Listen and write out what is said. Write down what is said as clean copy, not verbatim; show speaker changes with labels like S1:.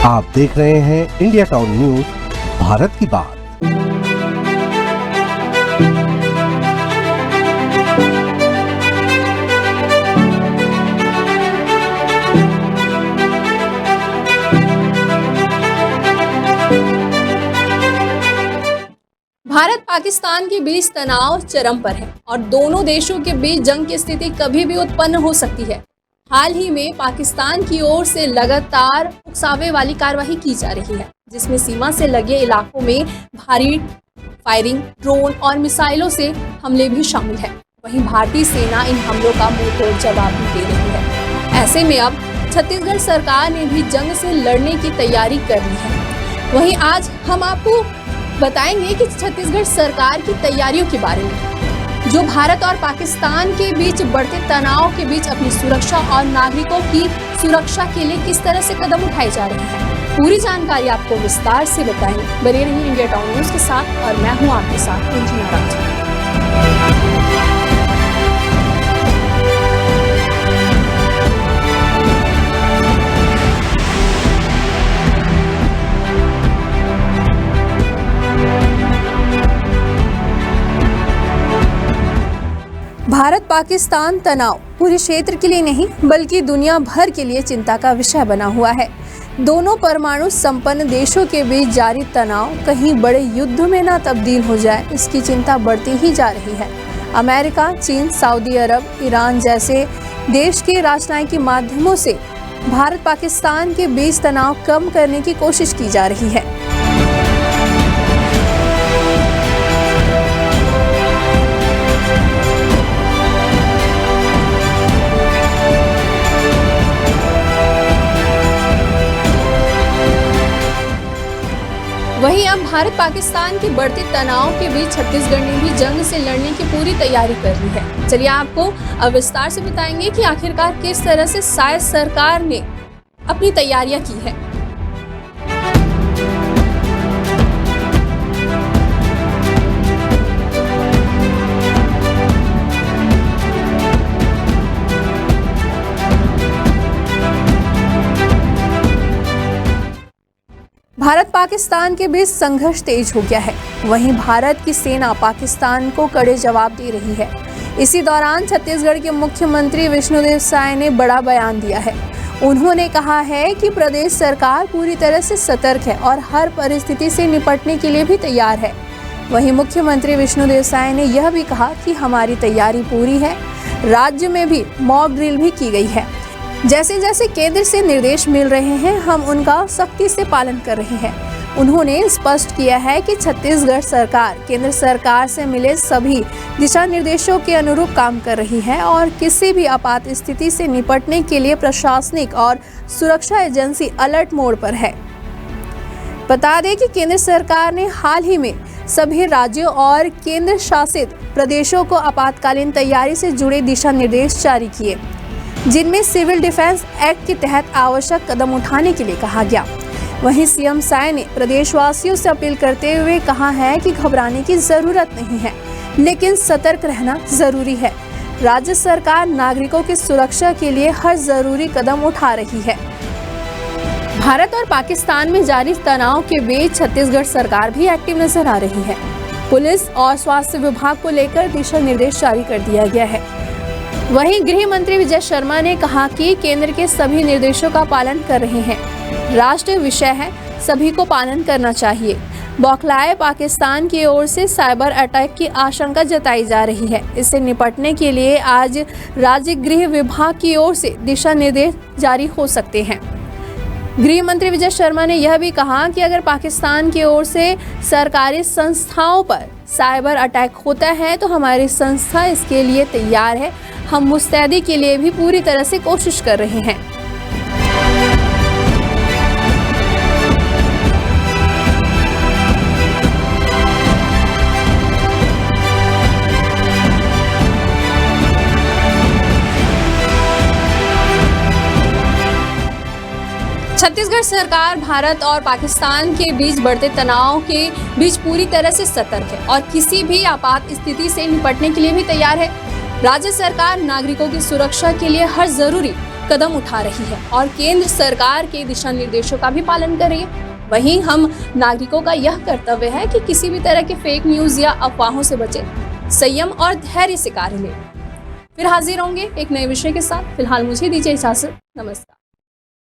S1: आप देख रहे हैं इंडिया टाउन न्यूज, भारत की बात।
S2: भारत पाकिस्तान के बीच तनाव चरम पर है और दोनों देशों के बीच जंग की स्थिति कभी भी उत्पन्न हो सकती है। हाल ही में पाकिस्तान की ओर से लगातार उकसावे वाली कार्रवाई की जा रही है, जिसमें सीमा से लगे इलाकों में भारी फायरिंग, ड्रोन और मिसाइलों से हमले भी शामिल है। वहीं भारतीय सेना इन हमलों का मुंहतोड़ जवाब भी दे रही है। ऐसे में अब छत्तीसगढ़ सरकार ने भी जंग से लड़ने की तैयारी कर ली है। वहीं आज हम आपको बताएंगे कि छत्तीसगढ़ सरकार की तैयारियों के बारे में, जो भारत और पाकिस्तान के बीच बढ़ते तनाव के बीच अपनी सुरक्षा और नागरिकों की सुरक्षा के लिए किस तरह से कदम उठाए जा रहे हैं। पूरी जानकारी आपको विस्तार से बताएंगे। बने रहिए इंडिया टाउन न्यूज के साथ और मैं हूं आपके साथ कुंजना राज। भारत पाकिस्तान तनाव पूरे क्षेत्र के लिए नहीं बल्कि दुनिया भर के लिए चिंता का विषय बना हुआ है। दोनों परमाणु संपन्न देशों के बीच जारी तनाव कहीं बड़े युद्ध में न तब्दील हो जाए, इसकी चिंता बढ़ती ही जा रही है। अमेरिका, चीन, सऊदी अरब, ईरान जैसे देश के राजनयिक माध्यमों से भारत पाकिस्तान के बीच तनाव कम करने की कोशिश की जा रही है। वहीं अब भारत पाकिस्तान के बढ़ते तनाव के बीच छत्तीसगढ़ ने भी जंग से लड़ने की पूरी तैयारी कर ली है। चलिए आपको अब विस्तार से बताएंगे कि आखिरकार किस तरह से शायद सरकार ने अपनी तैयारियां की है। भारत पाकिस्तान के बीच संघर्ष तेज हो गया है। वहीं भारत की सेना पाकिस्तान को कड़े जवाब दे रही है। इसी दौरान छत्तीसगढ़ के मुख्यमंत्री विष्णुदेव साय ने बड़ा बयान दिया है। उन्होंने कहा है कि प्रदेश सरकार पूरी तरह से सतर्क है और हर परिस्थिति से निपटने के लिए भी तैयार है। वहीं मुख्यमंत्री विष्णुदेव साय ने यह भी कहा कि हमारी तैयारी पूरी है। राज्य में भी मॉक ड्रिल भी की गई है। जैसे जैसे केंद्र से निर्देश मिल रहे हैं, हम उनका सख्ती से पालन कर रहे हैं। उन्होंने स्पष्ट किया है कि छत्तीसगढ़ सरकार केंद्र सरकार से मिले सभी दिशा निर्देशों के अनुरूप काम कर रही है और किसी भी आपात स्थिति से निपटने के लिए प्रशासनिक और सुरक्षा एजेंसी अलर्ट मोड पर है। बता दें कि केंद्र सरकार ने हाल ही में सभी राज्यों और केंद्र शासित प्रदेशों को आपातकालीन तैयारी से जुड़े दिशा निर्देश जारी किए, जिनमें सिविल डिफेंस एक्ट के तहत आवश्यक कदम उठाने के लिए कहा गया। वहीं सीएम साय ने प्रदेशवासियों से अपील करते हुए कहा है कि घबराने की जरूरत नहीं है, लेकिन सतर्क रहना जरूरी है। राज्य सरकार नागरिकों की सुरक्षा के लिए हर जरूरी कदम उठा रही है। भारत और पाकिस्तान में जारी तनाव के बीच छत्तीसगढ़ सरकार भी एक्टिव नजर आ रही है। पुलिस और स्वास्थ्य विभाग को लेकर दिशा निर्देश जारी कर दिया गया है। वहीं गृह मंत्री विजय शर्मा ने कहा कि केंद्र के सभी निर्देशों का पालन कर रहे हैं। राष्ट्रीय विषय है, सभी को पालन करना चाहिए। बौखलाए पाकिस्तान की ओर से साइबर अटैक की आशंका जताई जा रही है। इससे निपटने के लिए आज राज्य गृह विभाग की ओर से दिशा निर्देश जारी हो सकते हैं। गृह मंत्री विजय शर्मा ने यह भी कहा कि अगर पाकिस्तान की ओर से सरकारी संस्थाओं पर साइबर अटैक होता है तो हमारी संस्था इसके लिए तैयार है। हम मुस्तैदी के लिए भी पूरी तरह से कोशिश कर रहे हैं। छत्तीसगढ़ सरकार भारत और पाकिस्तान के बीच बढ़ते तनाव के बीच पूरी तरह से सतर्क है और किसी भी आपात स्थिति से निपटने के लिए भी तैयार है। राज्य सरकार नागरिकों की सुरक्षा के लिए हर जरूरी कदम उठा रही है और केंद्र सरकार के दिशा निर्देशों का भी पालन कर रही है। वहीं हम नागरिकों का यह कर्तव्य है कि किसी भी तरह के फेक न्यूज़ या अफवाहों से बचें, संयम और धैर्य से कार्य लें। फिर हाजिर होंगे एक नए विषय के साथ। फिलहाल मुझे दीजिए इजाजत। नमस्कार।